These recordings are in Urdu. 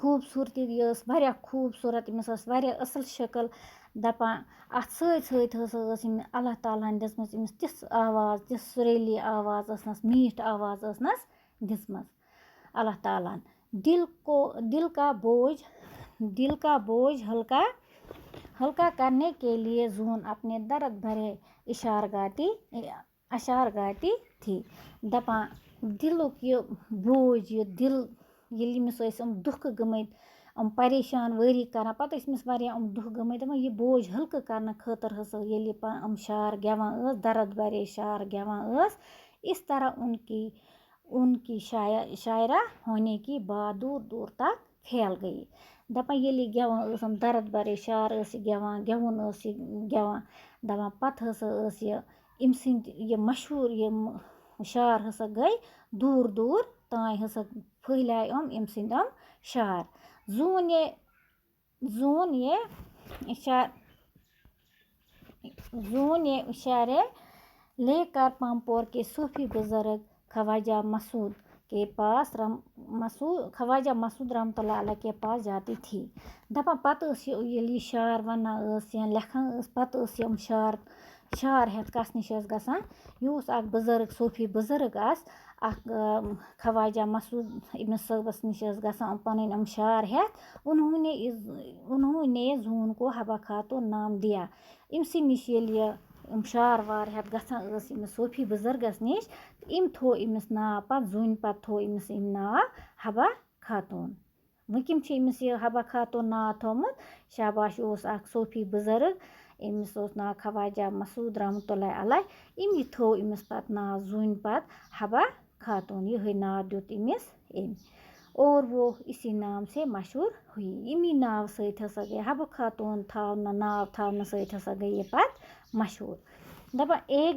خوٗبصوٗرتی یہِ ٲس واریاہ خوٗبصوٗرت أمِس ٲس واریاہ اَصٕل شکٕل دَپان اَتھ سۭتۍ سۭتۍ ہسا ٲس أمۍ اللہ تعالیٰ ہَن دِژمٕژ أمِس تِژھ آواز تِژھ سُریلی آواز ٲسنَس میٖٹھ آواز ٲسنَس دِژمٕژ اللہ تعالیٰ ہَن دل کا بوجھ ہلکا کرنے کے لیے زون اپنے درد بھرے اشار گاتی دَپان دِلُک یہِ بوج یہِ دِل ییٚلہِ أمِس ٲسۍ یِم دُکھ گٔمٕتۍ یِم پریشان وٲری کران پَتہٕ ٲسۍ أمِس واریاہ یِم دُکھ گٔمٕتۍ دَپان یہِ بوج ہلکہٕ کرنہٕ خٲطرٕ ہسا ییٚلہِ یہِ یِم شعر گٮ۪وان ٲس درد بھرے شعر گٮ۪وان ٲس اس طرح ان کی شاعرہ ہونے کی بات دور دور تک پھیل گئی دَپان ییٚلہِ یہِ گٮ۪وان ٲس یِم درد بھرے شعر ٲس یہِ گٮ۪وان گٮ۪وُن ٲس یہِ گٮ۪وان دَپان پَتہٕ ہسا ٲس یہِ أمۍ سٕنٛدۍ یہِ مشہوٗر یِم شعر ہسا گٔے دوٗر دوٗر تانۍ ہسا پھٔہلیٛاے أمۍ سٕنٛدۍ یِم شعر زون یہ اشارے لے کر پامپور کے صوفی بزرگ خواجہ مسعود رحمۃ اللہ علیہ کے پاس جاتی تھی دَپان پَتہٕ ٲس ییٚلہِ یہِ شعر وَنان ٲس یا لیکھان ٲس پَتہٕ ٲس یِم شعر ہٮ۪تھ کَس نِش ٲس گژھان یہِ اوس اَکھ بُزرگ صوفی بُزرگ آسہِ اَکھ خواجہ مسعود أمِس صٲبَس نِش ٲس گژھان پَنٕنۍ یِم شعر ہٮ۪تھ انہوں نے زون کو حبہ خاتون نام دیا أمۍ سٕے نِش ییٚلہِ یہِ یِم شعر وار ہٮ۪تھ گژھان ٲس أمِس صوفی بُزرگَس نِش أمۍ تھوٚو أمِس ناو پَتہٕ زوٗنہِ پَتہٕ تھوٚو أمِس أمۍ ناو حبہ خاتون وٕنۍ کِم چھِ أمِس یہِ حبہ خاتون ناو تھوٚمُت شاباش یہِ اوس اَکھ صوفی بُزرگ أمِس اوس ناو خواجہ مسعود رحمۃ اللہ علیہ أمی تھوٚو أمِس پَتہٕ ناو زوٗنہِ پَتہٕ حبہ خاتون یِہوٚے ناو دیُت أمِس أمۍ اور وہ اسی نام سے مشہوٗر ہوئی امی ناو سۭتۍ ہسا گٔے حبہ خاتون ناو تھاونہٕ سۭتۍ ہسا گٔے یہِ پَتہٕ مشہوٗر دَپان ایک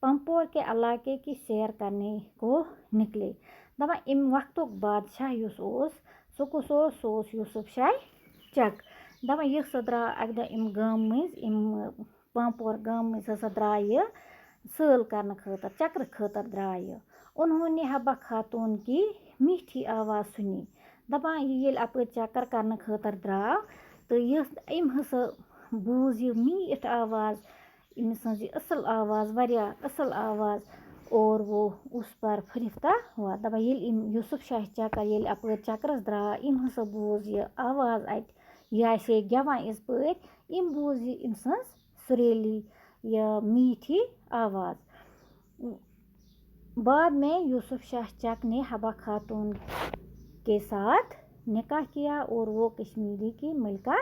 پمپور کے علاقے کی سیر کرنے کو نکلے دَپان اَمہِ وقتُک بادشاہ یُس اوس سُہ کُس اوس سُہ اوس یوٗسُف شاہ چک دَپان یہِ ہسا درٛاو اَکہِ دۄہ اَمہِ گامہٕ مٔنٛزۍ پامپور گامہٕ مٔنٛزۍ ہسا درٛاے یہِ سٲل کرنہٕ خٲطرٕ چکرٕ خٲطرٕ درٛاے یہِ انہوں نے حبہ خاتون کی میٖٹھی آواز سُنی دَپان یہِ ییٚلہِ اَپٲرۍ چکر کرنہٕ خٲطرٕ درٛاو تہٕ أمۍ ہسا بوٗز یہِ میٖٹھ آواز أمۍ سٕنٛز یہِ اَصٕل آواز واریاہ اَصٕل آواز اور وہ اُس پر فرفتہ ہوا دَپان ییٚلہِ أمۍ یوٗسُف شاہ چکر ییٚلہِ اَپٲرۍ چکرس درٛاو أمۍ ہسا بوٗز یہِ آواز اَتہِ یہِ آسہِ ہے گٮ۪وان یِژ پٲٹھۍ أمۍ بوٗز یہِ أمۍ سٕنٛز سُریلی یہِ میٖٹھی آواز بعد میں یوٗسُف شاہ چک نے حبہ خاتون کے ساتھ نکاح کیا اور وہ کشمیری کی ملکہ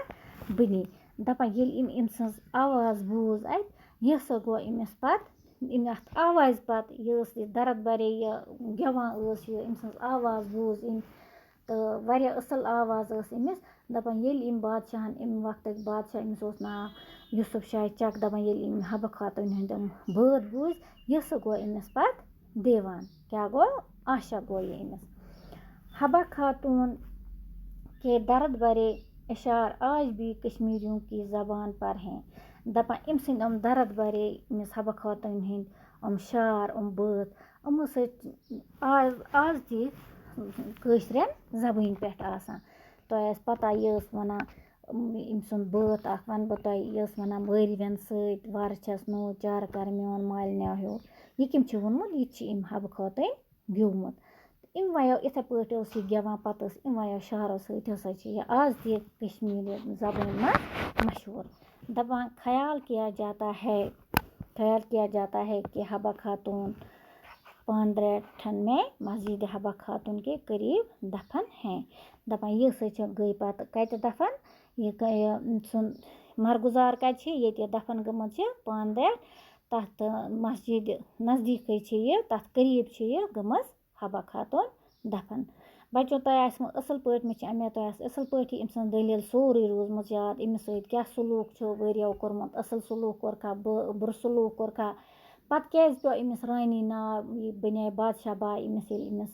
بنی دَپان ییٚلہِ أمۍ سٕنٛز آواز بوٗز اَتہِ یہِ ہسا گوٚو أمِس پَتہٕ اَتھ آوازِ پَتہٕ یہِ ٲس یہِ درد بھرے یہِ گٮ۪وان ٲس یہِ أمۍ سٕنٛز آواز بوٗز أمۍ تہٕ واریاہ اَصٕل آواز ٲس أمِس دَپان ییٚلہِ أمۍ بادشاہَن اَمہِ وقتٕکۍ بادشاہ أمِس اوس ناو یوٗسُف شاہ چک دَپان ییٚلہِ أمۍ حبہ خاتون ہٕنٛدۍ یِم بٲتھ بوٗزۍ یہِ ہسا گوٚو أمِس پَتہٕ دیوان کیٛاہ گوٚو عاشق گوٚو یہِ أمِس حبہ خاتون کے درد بھرے اشعار آج بھی کشمیریوں کی زبان پر ہیں دَپان أمۍ سٕنٛدۍ یِم درد بھرے أمِس حبہ خاتون ہٕنٛدۍ یِم شعر یِم بٲتھ یِمو سۭتۍ آز تہِ کٲشرٮ۪ن زبٲنۍ پٮ۪ٹھ آسان تۄہہِ آسہِ پتہ یہِ ٲس وَنان أمۍ سُنٛد بٲتھ اَکھ وَنہٕ بہٕ تۄہہِ یہِ ٲس وَنان وٲرۍوٮ۪ن سۭتۍ وَرٕ چھَس نوٚو چارٕ کَر میون مالِنیو ہیوٚر یہِ کٔمۍ چھِ ووٚنمُت یہِ تہِ چھِ أمۍ حبہ خاتون گیومُت أمۍ وَیو یِتھَے پٲٹھۍ اوس یہِ گٮ۪وان پَتہٕ ٲس أمۍ وَیو شعرو سۭتۍ ہسا چھِ یہِ آز تہِ کشمیٖری زبٲنۍ منٛز مشہوٗر دَپان خیال کیا جاتا ہے کہ حبہ خاتون پانڈریٹھن میں مسجد حبہ خاتون کے قریب دفن ہیں دَپان یہِ ہسا چھِ گٔے پَتہٕ کَتہِ دفن یہِ سُنٛد مَرگُزار کَتہِ چھِ ییٚتہِ دفن گٔمٕژ چھِ پانڈریٹ تَتھ مسجد نزدیٖکٕے چھِ یہِ تَتھ قریٖب چھِ یہِ گٔمٕژ حبہ خاتون دفن بَچو تۄہہِ آسہِ وۄنۍ اَصٕل پٲٹھۍ مےٚ چھِ اُمید تۄہہِ آسہِ اَصٕل پٲٹھی أمۍ سٕنٛز دٔلیٖل سورُے روٗزمٕژ یاد أمِس سۭتۍ کیٛاہ سلوٗک چھُ ؤرِیو کوٚرمُت اَصٕل سلوٗک کوٚرکھا بُرٕ سلوٗک کوٚرکھا پَتہٕ کیٛازِ پیوٚو أمِس رانی ناو یہِ بَنے بادشاہ باے أمِس ییٚلہِ أمِس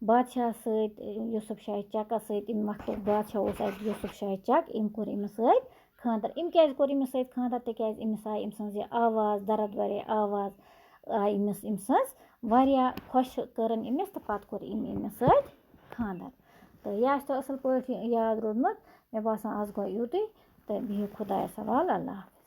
بادشاہَس سۭتۍ یوٗسُف شاہ چکَس سۭتۍ اَمہِ وقتُک بادشاہ اوس اَتہِ یوٗسُف شاہ چک أمۍ کوٚر أمِس سۭتۍ خانٛدر أمۍ کیٛازِ کوٚر أمِس سۭتۍ خانٛدر تِکیٛازِ أمِس آیہِ أمۍ سٕنٛز یہِ آواز درد بھرے آواز آیہِ أمِس أمۍ سٕنٛز واریاہ خۄش کٔرٕن أمِس تہٕ پَتہٕ کوٚر أمِس سۭتۍ خانٛدر تہٕ یہِ آسہِ تۄہہِ اَصٕل پٲٹھۍ یاد روٗدمُت مےٚ باسان آز گوٚو یُتُے تہٕ بِہِو خۄدایَس حوال اللہ حافظ